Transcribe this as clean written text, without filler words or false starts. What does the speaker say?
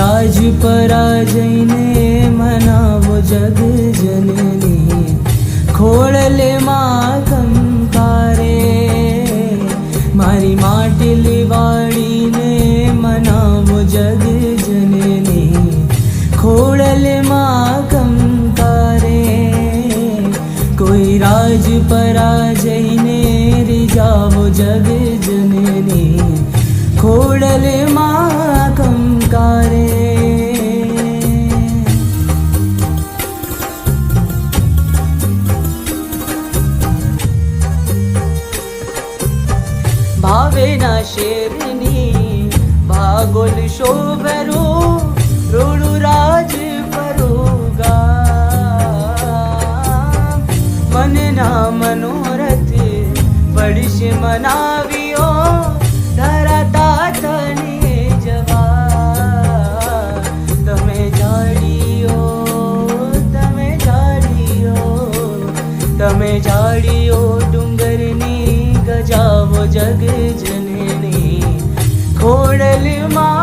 રાજ પરાજયને મનાવો જગ જનની, ખોળલે માં કંકારે મારી માટલી વાળીને મનાવો જગ જનની, ખોળલે માં કંકારે કોઈ રાજ પરાજયને રીઝાવો જગ જનની, ખોળલે માં કંકારે. ભાવેના શેરની ભાગોલ શોભરો રોડું રાજ પરોગા, મનના મનોરથ પડશે મનાવ્યો ધરાતા તને જવા. તમે જાડીઓ તમે જાડીઓ ડુંગરની ગજાવો જગ જનની, ખોળલ માં